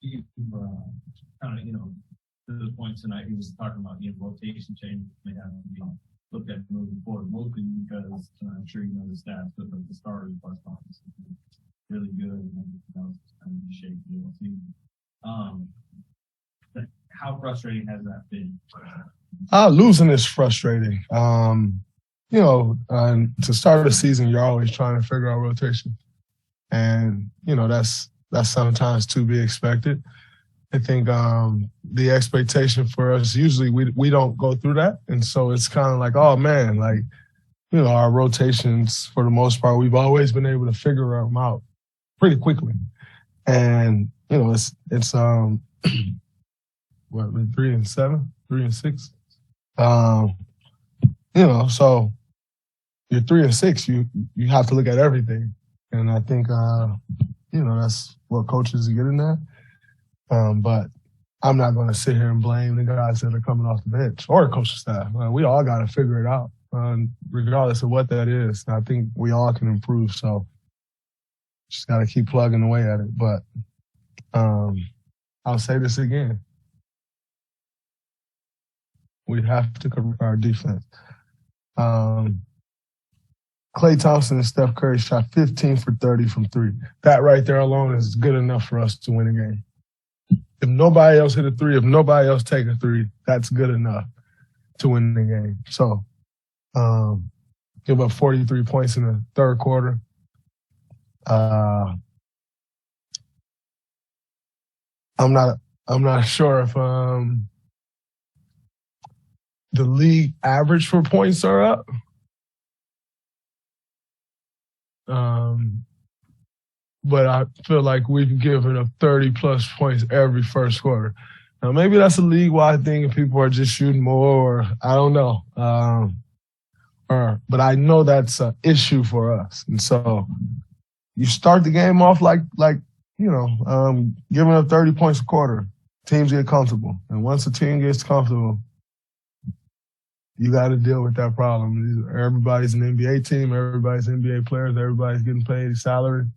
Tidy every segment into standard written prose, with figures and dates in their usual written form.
you kind of, to the point tonight, he was talking about, rotation change may have to be looked at moving forward, mostly because I'm sure you know the stats, but the starters plus offense is really good and everything else is kind of shaky. How frustrating has that been? Losing is frustrating. To start the season, you're always trying to figure out rotation. And, that's sometimes to be expected. I think the expectation for us, usually we don't go through that. And so it's kind of like, oh, man, our rotations, for the most part, we've always been able to figure them out pretty quickly. And, it's 3-7, 3-6. So you're 3-6, you have to look at everything. And I think, that's what coaches are getting at. But I'm not going to sit here and blame the guys that are coming off the bench or the coaching staff. We all got to figure it out, regardless of what that is. I think we all can improve. So just got to keep plugging away at it. But I'll say this again. We have to correct our defense. Klay Thompson and Steph Curry shot 15 for 30 from three. That right there alone is good enough for us to win a game. If nobody else hit a three, if nobody else take a three, that's good enough to win the game. So give up 43 points in the third quarter. I'm not sure if the league average for points are up. But I feel like we've given up 30-plus points every first quarter. Now, maybe that's a league-wide thing and people are just shooting more, or I don't know. But I know that's an issue for us. And so you start the game off giving up 30 points a quarter. Teams get comfortable. And once a team gets comfortable, you got to deal with that problem. Everybody's an NBA team. Everybody's NBA players. Everybody's getting paid a salary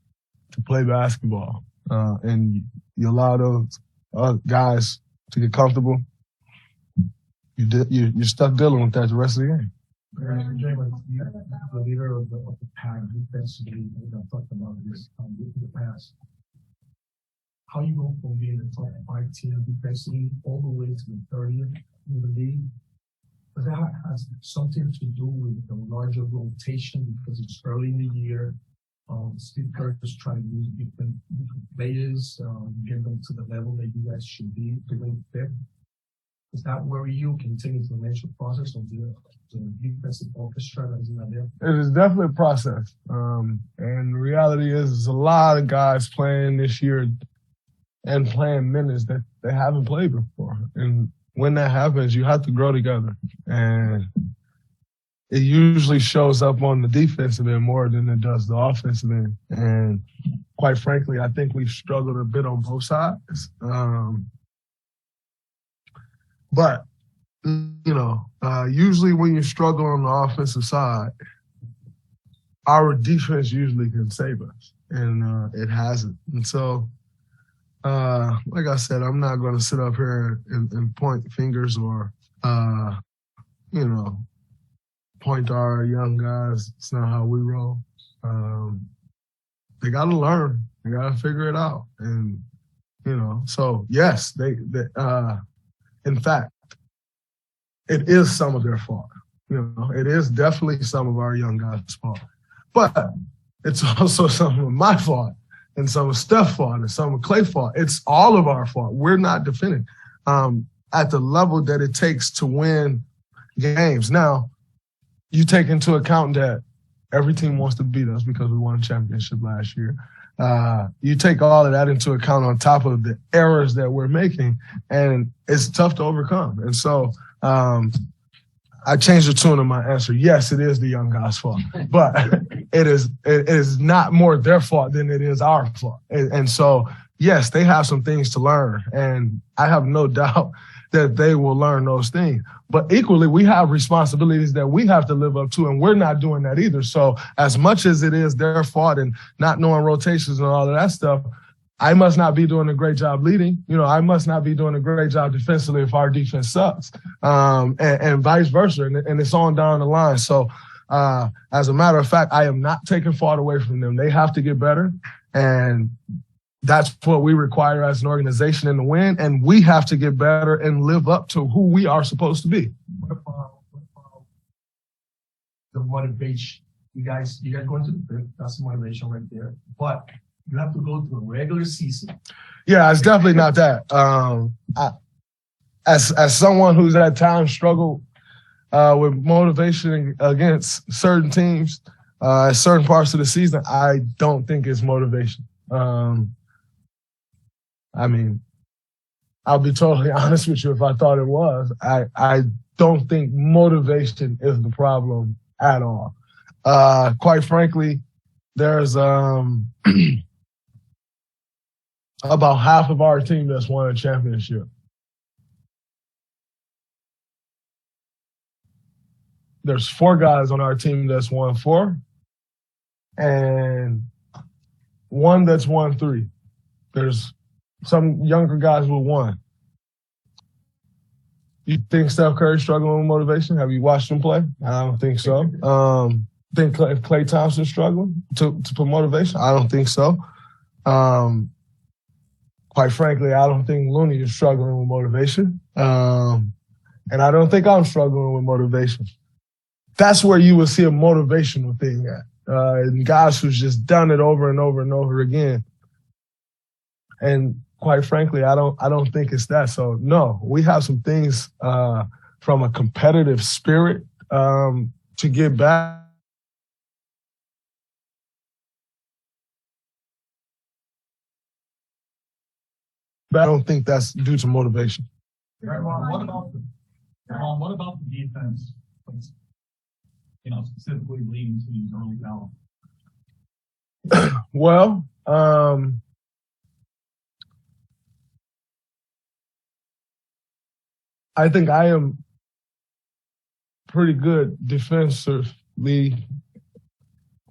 to play basketball. And you allow those guys to get comfortable, you're stuck dealing with that the rest of the game. Draymond, the leader of the pack defensively, I've talked about this in the past. How you go from being the top 5 team defensively all the way to the 30th in the league? But that has something to do with the larger rotation because it's early in the year. Steve Kerr is trying to use different players, get them to the level that you guys should be to go fit. Is that where you can take into the mental process of the defensive orchestra that is not there? It is definitely a process. And the reality is there's a lot of guys playing this year and playing minutes that they haven't played before. And when that happens, you have to grow together. And it usually shows up on the defensive end more than it does the offensive end. And quite frankly, I think we've struggled a bit on both sides. But, usually when you struggle on the offensive side, our defense usually can save us. And it hasn't. And so, like I said, I'm not going to sit up here and point fingers or, point to our young guys. It's not how we roll. They got to learn. They got to figure it out. And, so yes, they in fact, it is some of their fault. It is definitely some of our young guys' fault. But it's also some of my fault and some of Steph's fault and some of Klay's fault. It's all of our fault. We're not defending at the level that it takes to win games. Now, you take into account that every team wants to beat us because we won a championship last year. You take all of that into account on top of the errors that we're making, and it's tough to overcome. And so I changed the tune of my answer. Yes, it is the young guys' fault, but it is not more their fault than it is our fault. And so, yes, they have some things to learn, and I have no doubt that they will learn those things. But equally, we have responsibilities that we have to live up to, and we're not doing that either. So as much as it is their fault and not knowing rotations and all of that stuff, I must not be doing a great job leading. I must not be doing a great job defensively if our defense sucks, and vice versa. And it's on down the line. So as a matter of fact, I am not taking fault away from them. They have to get better. And that's what we require as an organization in the win. And we have to get better and live up to who we are supposed to be. What about the motivation? You guys going to the fifth, that's the motivation right there. But you have to go through a regular season. Yeah, it's definitely not that. As someone who's at times struggled with motivation against certain teams at certain parts of the season, I don't think it's motivation. I mean, I'll be totally honest with you if I thought it was. I don't think motivation is the problem at all. Quite frankly, there's about half of our team that's won a championship. There's 4 guys on our team that's won 4, and 1 that's won 3. There's some younger guys with 1. You think Steph Curry's struggling with motivation? Have you watched him play? I don't think so. Think Klay Thompson's struggling to put motivation? I don't think so. Quite frankly, I don't think Looney is struggling with motivation. And I don't think I'm struggling with motivation. That's where you will see a motivational thing at. And guys who's just done it over and over and over again. And quite frankly, I don't think it's that. So no, we have some things from a competitive spirit to get back. But I don't think that's due to motivation. Right, Ron, what about the defense? Specifically leading to these early fouls. Well, I think I am pretty good defensively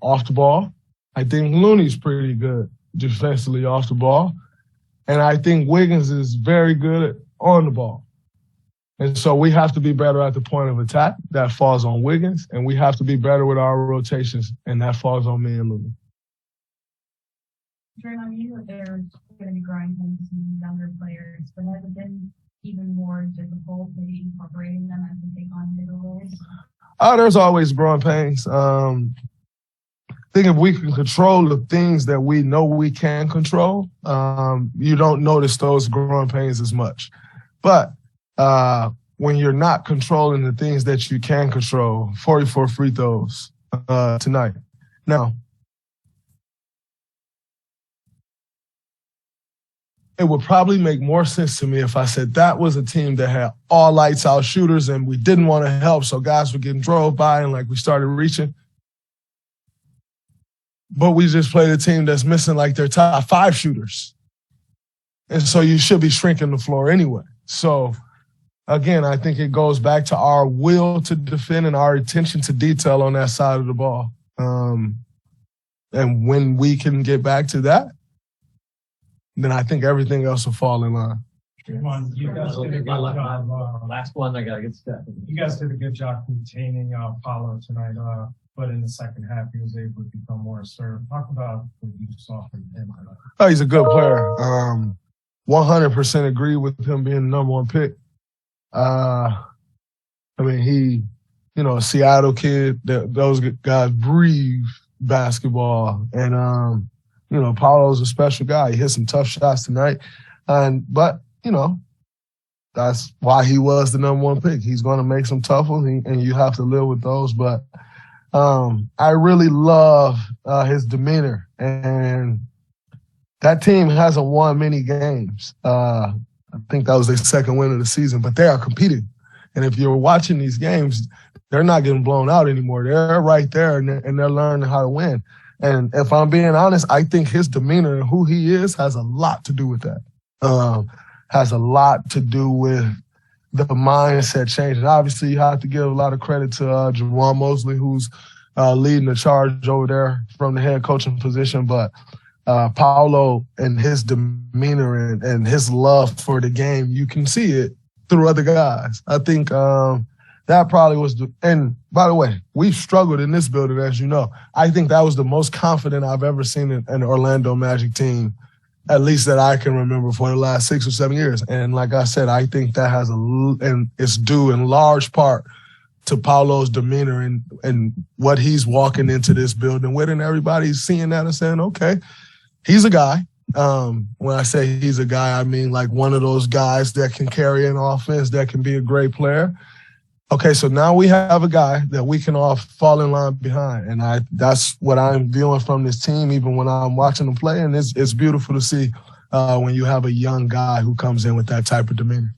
off the ball. I think Looney's pretty good defensively off the ball. And I think Wiggins is very good on the ball. And so we have to be better at the point of attack. That falls on Wiggins. And we have to be better with our rotations. And that falls on me and Looney. Draymond, you know there's going to be growing pains in younger players, but has it been even more difficult maybe incorporating them as they take on bigger roles? There's always growing pains. I think if we can control the things that we know we can control, you don't notice those growing pains as much. But when you're not controlling the things that you can control, 44 free throws tonight. Now, it would probably make more sense to me if I said that was a team that had all lights out shooters and we didn't want to help, so guys were getting drove by and like we started reaching. But we just played a team that's missing like their top 5 shooters. And so you should be shrinking the floor anyway. So again, I think it goes back to our will to defend and our attention to detail on that side of the ball. And when we can get back to that, then I think everything else will fall in line. You guys did a good job. Last one, I got to get Steph. You guys did a good job containing Paolo tonight, but in the second half, he was able to become more assertive. Talk about what you saw from him. Oh, he's a good player. 100% agree with him being the number 1 pick. I mean, he, a Seattle kid. Those guys breathe basketball, and Paolo's a special guy. He hit some tough shots tonight, but that's why he was the number 1 pick. He's going to make some tough ones, and you have to live with those. But I really love his demeanor, and that team hasn't won many games. I think that was their second win of the season, but they are competing. And if you're watching these games, they're not getting blown out anymore. They're right there, and they're learning how to win. And if I'm being honest, I think his demeanor and who he is has a lot to do with that. Has a lot to do with the mindset change. And obviously, you have to give a lot of credit to Jawan Mosley, who's leading the charge over there from the head coaching position. But Paolo and his demeanor and his love for the game, you can see it through other guys. I think that probably was and by the way, we've struggled in this building, as you know. I think that was the most confident I've ever seen an Orlando Magic team, at least that I can remember, for the last 6 or 7 years. And like I said, I think that and it's due in large part to Paolo's demeanor and what he's walking into this building with, and everybody's seeing that and saying, okay, he's a guy. When I say he's a guy, I mean like one of those guys that can carry an offense, that can be a great player. Okay, so now we have a guy that we can all fall in line behind, and that's what I'm viewing from this team, even when I'm watching them play, and it's beautiful to see when you have a young guy who comes in with that type of demeanor.